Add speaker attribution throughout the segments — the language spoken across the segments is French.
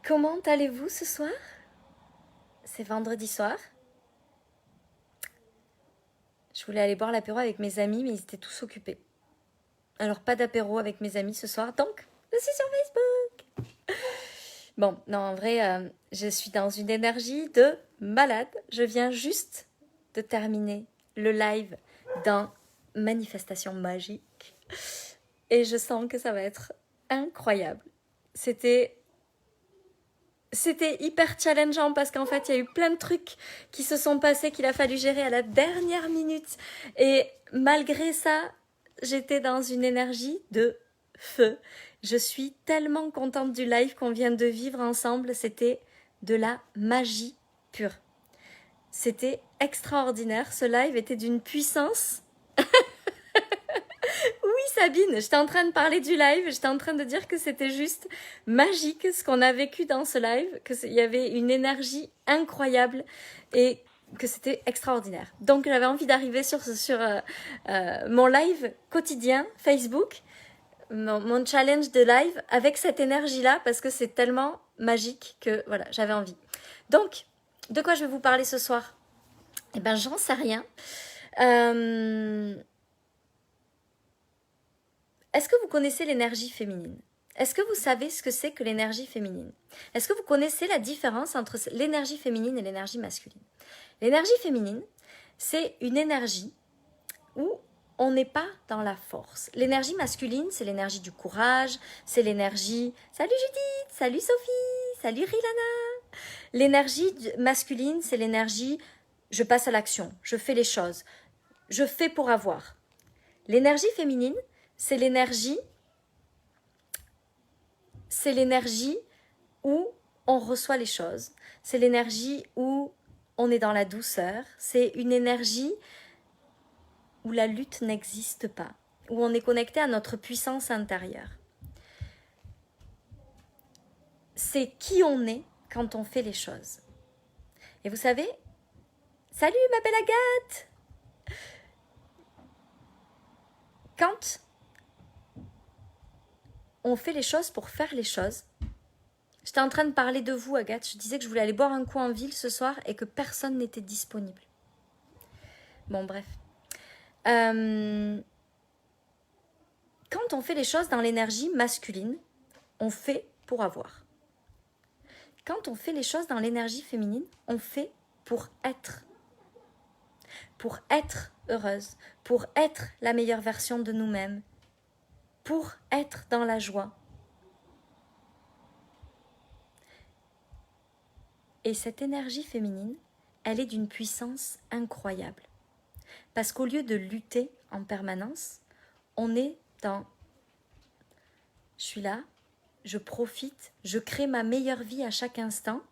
Speaker 1: Comment allez-vous ce soir? C'est vendredi soir. Je voulais aller boire l'apéro avec mes amis, mais ils étaient tous occupés. Alors pas d'apéro avec mes amis ce soir, donc je suis sur Facebook. Bon, non, en vrai, je suis dans une énergie de malade. Je viens juste de terminer le live dans Manifestation Magique. Et je sens que ça va être incroyable. C'était hyper challengeant parce qu'en fait, il y a eu plein de trucs qui se sont passés qu'il a fallu gérer à la dernière minute. Et malgré ça, j'étais dans une énergie de feu. Je suis tellement contente du live qu'on vient de vivre ensemble. C'était de la magie pure. C'était extraordinaire. Ce live était d'une puissance. Oui, Sabine, j'étais en train de parler du live, j'étais en train de dire que c'était juste magique ce qu'on a vécu dans ce live, qu'il y avait une énergie incroyable et que c'était extraordinaire. Donc j'avais envie d'arriver sur mon live quotidien Facebook, mon challenge de live avec cette énergie-là parce que c'est tellement magique que voilà, j'avais envie. Donc, de quoi je vais vous parler ce soir? Eh ben, j'en sais rien. Est-ce que vous connaissez l'énergie féminine? Est-ce que vous savez ce que c'est que l'énergie féminine? Est-ce que vous connaissez la différence entre l'énergie féminine et l'énergie masculine? L'énergie féminine, c'est une énergie où on n'est pas dans la force. L'énergie masculine, c'est l'énergie du courage, c'est l'énergie... Salut Judith, salut Sophie, salut Rilana. L'énergie masculine, c'est l'énergie je passe à l'action, je fais les choses, je fais pour avoir. L'énergie féminine, c'est l'énergie où on reçoit les choses. C'est l'énergie où on est dans la douceur. C'est une énergie où la lutte n'existe pas, où on est connecté à notre puissance intérieure. C'est qui on est quand on fait les choses. Et vous savez, salut ma belle Agathe! Quand on fait les choses pour faire les choses, j'étais en train de parler de vous, Agathe. Je disais que je voulais aller boire un coup en ville ce soir et que personne n'était disponible. Bon, bref. Quand on fait les choses dans l'énergie masculine, on fait pour avoir. Quand on fait les choses dans l'énergie féminine, on fait pour être. Pour être heureuse, pour être la meilleure version de nous-mêmes, pour être dans la joie. Et cette énergie féminine, elle est d'une puissance incroyable. Parce qu'au lieu de lutter en permanence, on est dans « je suis là, je profite, je crée ma meilleure vie à chaque instant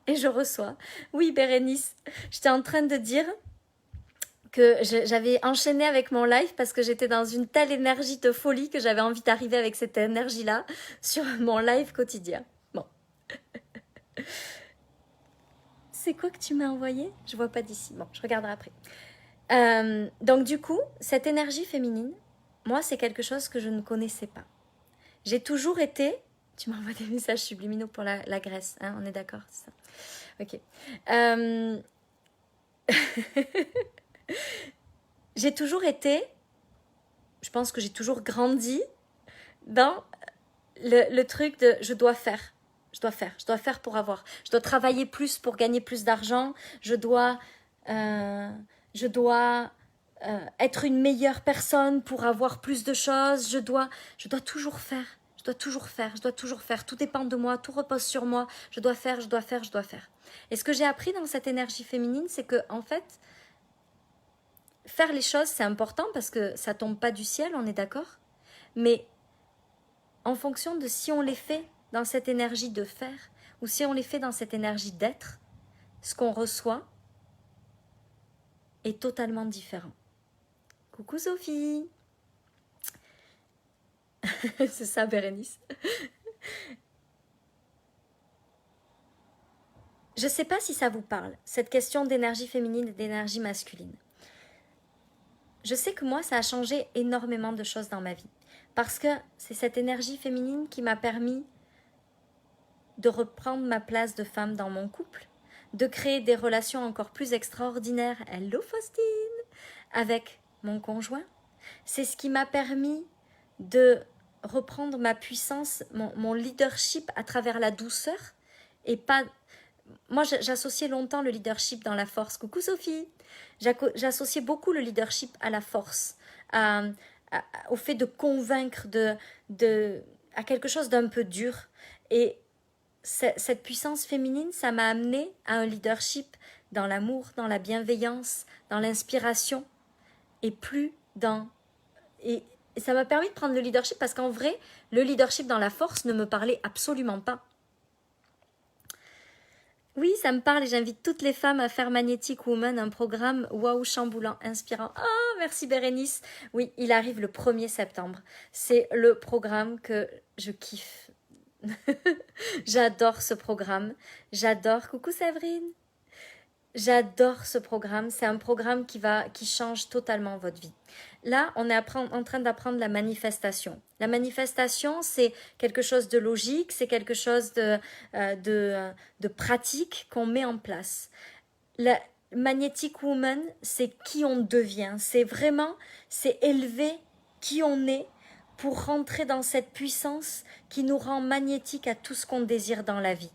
Speaker 1: et je reçois ». Oui, Bérénice, j'étais en train de dire que j'avais enchaîné avec mon live parce que j'étais dans une telle énergie de folie que j'avais envie d'arriver avec cette énergie-là sur mon live quotidien. Bon. C'est quoi que tu m'as envoyé? Je vois pas d'ici. Bon, je regarderai après. Donc du coup, cette énergie féminine, moi, c'est quelque chose que je ne connaissais pas. J'ai toujours été... Tu m'envoies des messages subliminaux pour la Grèce, hein, on est d'accord, c'est ça. Ok. J'ai toujours été... Je pense que j'ai toujours grandi dans le truc de je dois faire. Je dois faire pour avoir. Je dois travailler plus pour gagner plus d'argent. Je dois être une meilleure personne pour avoir plus de choses. Je dois toujours faire. Je dois toujours faire. Tout dépend de moi, tout repose sur moi. Je dois faire. Et ce que j'ai appris dans cette énergie féminine, c'est que en fait, faire les choses, c'est important parce que ça tombe pas du ciel, on est d'accord. Mais en fonction de si on les fait dans cette énergie de faire ou si on les fait dans cette énergie d'être, ce qu'on reçoit est totalement différent. Coucou Sophie. C'est ça, Bérénice. Je ne sais pas si ça vous parle, cette question d'énergie féminine et d'énergie masculine. Je sais que moi, ça a changé énormément de choses dans ma vie. Parce que c'est cette énergie féminine qui m'a permis de reprendre ma place de femme dans mon couple, de créer des relations encore plus extraordinaires, hello Faustine, avec mon conjoint. C'est ce qui m'a permis de reprendre ma puissance, mon leadership à travers la douceur et pas... Moi, j'associais longtemps le leadership dans la force. Coucou Sophie. J'associais beaucoup le leadership à la force, au fait de convaincre, à quelque chose d'un peu dur. Et cette puissance féminine, ça m'a amené à un leadership dans l'amour, dans la bienveillance, dans l'inspiration, et plus dans... Et ça m'a permis de prendre le leadership parce qu'en vrai, le leadership dans la force ne me parlait absolument pas. Oui, ça me parle et j'invite toutes les femmes à faire Magnetic Woman, un programme waouh chamboulant, inspirant. Ah, merci Bérénice. Oui, il arrive le 1er septembre. C'est le programme que je kiffe. J'adore ce programme. J'adore. Coucou Séverine. J'adore ce programme. C'est un programme qui change totalement votre vie. Là, on est en train d'apprendre la manifestation. La manifestation, c'est quelque chose de logique, c'est quelque chose de pratique qu'on met en place. La Magnetic Woman, c'est qui on devient. C'est élever qui on est pour rentrer dans cette puissance qui nous rend magnétique à tout ce qu'on désire dans la vie.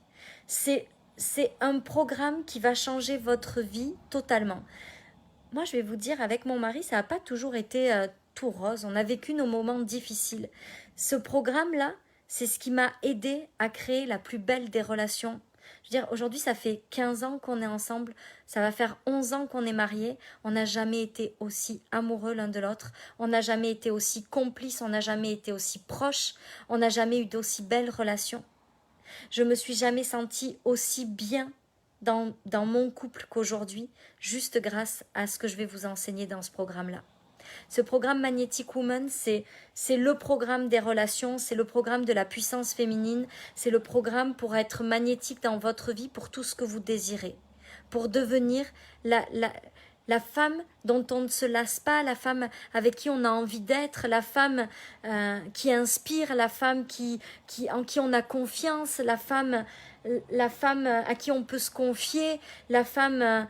Speaker 1: C'est un programme qui va changer votre vie totalement. Moi, je vais vous dire, avec mon mari, ça n'a pas toujours été tout rose. On a vécu nos moments difficiles. Ce programme-là, c'est ce qui m'a aidé à créer la plus belle des relations. Je veux dire, aujourd'hui, ça fait 15 ans qu'on est ensemble. Ça va faire 11 ans qu'on est mariés. On n'a jamais été aussi amoureux l'un de l'autre. On n'a jamais été aussi complices. On n'a jamais été aussi proches. On n'a jamais eu d'aussi belles relations. Je me suis jamais sentie aussi bien dans mon couple qu'aujourd'hui, juste grâce à ce que je vais vous enseigner dans ce programme-là. Ce programme Magnetic Woman, c'est le programme des relations, c'est le programme de la puissance féminine, c'est le programme pour être magnétique dans votre vie, pour tout ce que vous désirez, pour devenir la femme dont on ne se lasse pas, la femme avec qui on a envie d'être, la femme qui inspire, la femme en qui on a confiance, la femme à qui on peut se confier, la femme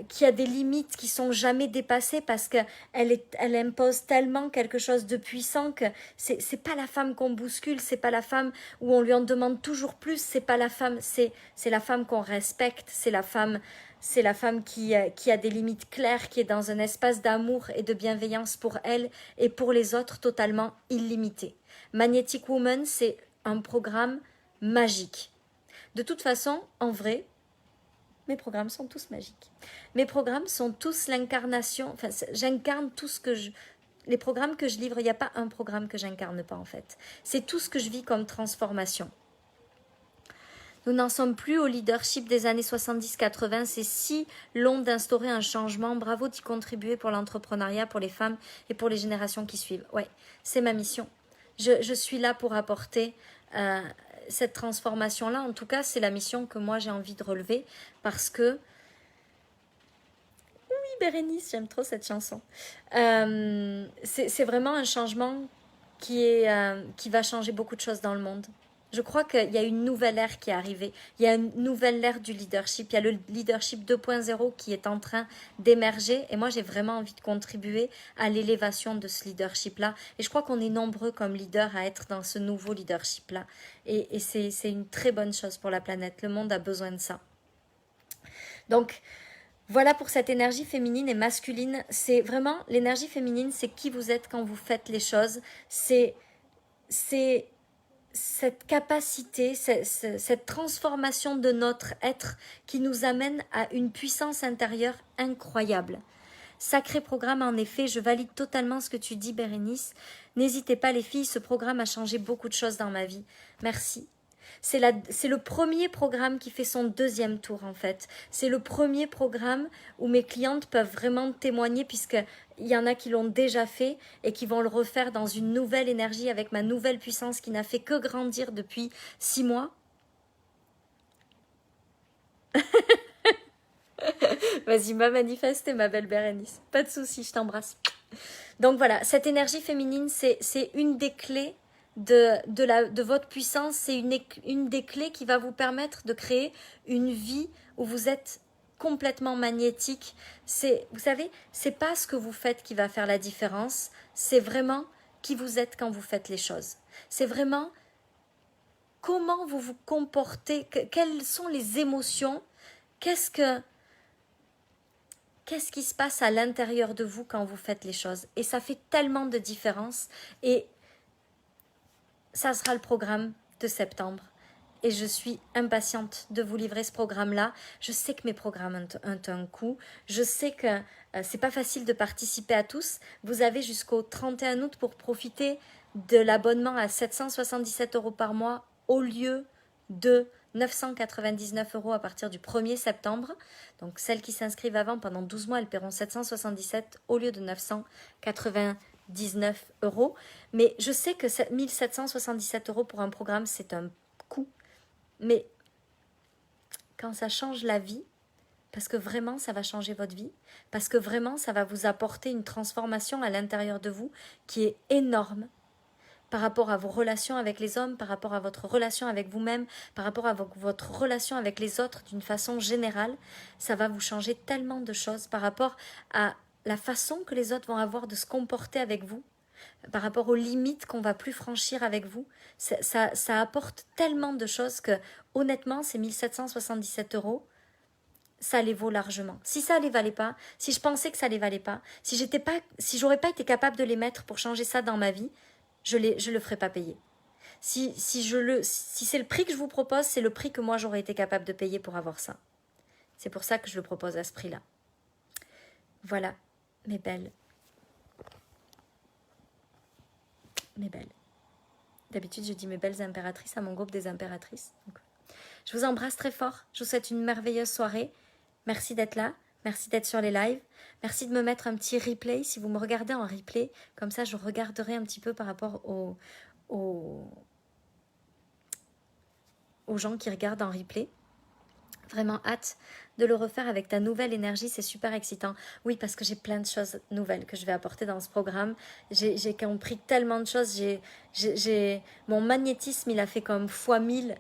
Speaker 1: qui a des limites qui sont jamais dépassées parce qu'elle impose tellement quelque chose de puissant que c'est pas la femme qu'on bouscule, c'est pas la femme où on lui en demande toujours plus, c'est pas la femme, c'est la femme qu'on respecte, c'est la femme qui a des limites claires, qui est dans un espace d'amour et de bienveillance pour elle et pour les autres totalement illimité. Magnetic Woman, c'est un programme magique. De toute façon, en vrai, mes programmes sont tous magiques. Mes programmes sont tous l'incarnation, enfin, j'incarne tout ce que les programmes que je livre, il n'y a pas un programme que j'incarne pas en fait. C'est tout ce que je vis comme transformation. Nous n'en sommes plus au leadership des années 70-80. C'est si long d'instaurer un changement. Bravo d'y contribuer pour l'entrepreneuriat, pour les femmes et pour les générations qui suivent. Ouais, c'est ma mission. Je suis là pour apporter cette transformation-là. En tout cas, c'est la mission que moi j'ai envie de relever parce que... Oui, Bérénice, j'aime trop cette chanson. C'est vraiment un changement qui va changer beaucoup de choses dans le monde. Je crois qu'il y a une nouvelle ère qui est arrivée. Il y a une nouvelle ère du leadership. Il y a le leadership 2.0 qui est en train d'émerger. Et moi, j'ai vraiment envie de contribuer à l'élévation de ce leadership-là. Et je crois qu'on est nombreux comme leaders à être dans ce nouveau leadership-là. Et c'est une très bonne chose pour la planète. Le monde a besoin de ça. Donc, voilà pour cette énergie féminine et masculine. C'est vraiment, l'énergie féminine, c'est qui vous êtes quand vous faites les choses. C'est cette capacité, cette transformation de notre être qui nous amène à une puissance intérieure incroyable. Sacré programme, en effet, je valide totalement ce que tu dis, Bérénice. N'hésitez pas, les filles, ce programme a changé beaucoup de choses dans ma vie. Merci. C'est le premier programme qui fait son deuxième tour, en fait. C'est le premier programme où mes clientes peuvent vraiment témoigner, puisqu'il y en a qui l'ont déjà fait et qui vont le refaire dans une nouvelle énergie avec ma nouvelle puissance qui n'a fait que grandir depuis 6 mois. Vas-y, m'a manifesté, ma belle Bérénice. Pas de souci, je t'embrasse. Donc voilà, cette énergie féminine, c'est une des clés de votre puissance. C'est une des clés qui va vous permettre de créer une vie où vous êtes complètement magnétique. Vous savez, c'est pas ce que vous faites qui va faire la différence, c'est vraiment qui vous êtes quand vous faites les choses. C'est vraiment comment vous vous comportez, quelles sont les émotions, qu'est-ce qui se passe à l'intérieur de vous quand vous faites les choses. Et ça fait tellement de différence. Et ça sera le programme de septembre. Et je suis impatiente de vous livrer ce programme-là. Je sais que mes programmes ont un coût. Je sais que c'est pas facile de participer à tous. Vous avez jusqu'au 31 août pour profiter de l'abonnement à 777 € par mois au lieu de 999 € à partir du 1er septembre. Donc celles qui s'inscrivent avant, pendant 12 mois, elles paieront 777 au lieu de 999 €. Mais je sais que 1777 € pour un programme, c'est un coût. Mais quand ça change la vie, parce que vraiment ça va changer votre vie, parce que vraiment ça va vous apporter une transformation à l'intérieur de vous qui est énorme par rapport à vos relations avec les hommes, par rapport à votre relation avec vous-même, par rapport à votre relation avec les autres d'une façon générale, ça va vous changer tellement de choses par rapport à la façon que les autres vont avoir de se comporter avec vous, par rapport aux limites qu'on va plus franchir avec vous. Ça apporte tellement de choses que, honnêtement, ces 1777 €, ça les vaut largement. Si ça les valait pas, si je pensais que ça les valait pas, si j'aurais pas été capable de les mettre pour changer ça dans ma vie, je le ferais pas payer. Si c'est le prix que je vous propose, c'est le prix que moi j'aurais été capable de payer pour avoir ça. C'est pour ça que je le propose à ce prix-là. Voilà, mes belles. Mes belles. D'habitude, je dis mes belles impératrices à mon groupe des impératrices. Donc, je vous embrasse très fort. Je vous souhaite une merveilleuse soirée. Merci d'être là. Merci d'être sur les lives. Merci de me mettre un petit replay. Si vous me regardez en replay, comme ça, je regarderai un petit peu par rapport aux gens qui regardent en replay. Vraiment hâte de le refaire avec ta nouvelle énergie, c'est super excitant. Oui, parce que j'ai plein de choses nouvelles que je vais apporter dans ce programme. J'ai compris tellement de choses. Mon magnétisme, il a fait comme x1000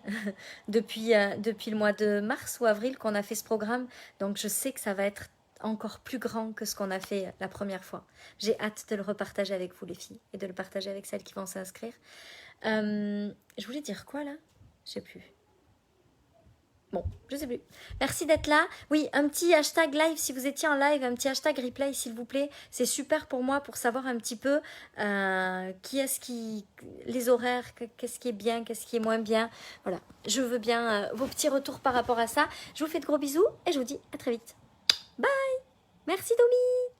Speaker 1: depuis le mois de mars ou avril qu'on a fait ce programme. Donc je sais que ça va être encore plus grand que ce qu'on a fait la première fois. J'ai hâte de le repartager avec vous les filles et de le partager avec celles qui vont s'inscrire. Je voulais dire quoi là? Je sais plus. Bon, je sais plus. Merci d'être là. Oui, un petit hashtag live si vous étiez en live, un petit hashtag replay s'il vous plaît. C'est super pour moi pour savoir un petit peu les horaires, qu'est-ce qui est bien, qu'est-ce qui est moins bien. Voilà, je veux bien vos petits retours par rapport à ça. Je vous fais de gros bisous et je vous dis à très vite. Bye. Merci Domi.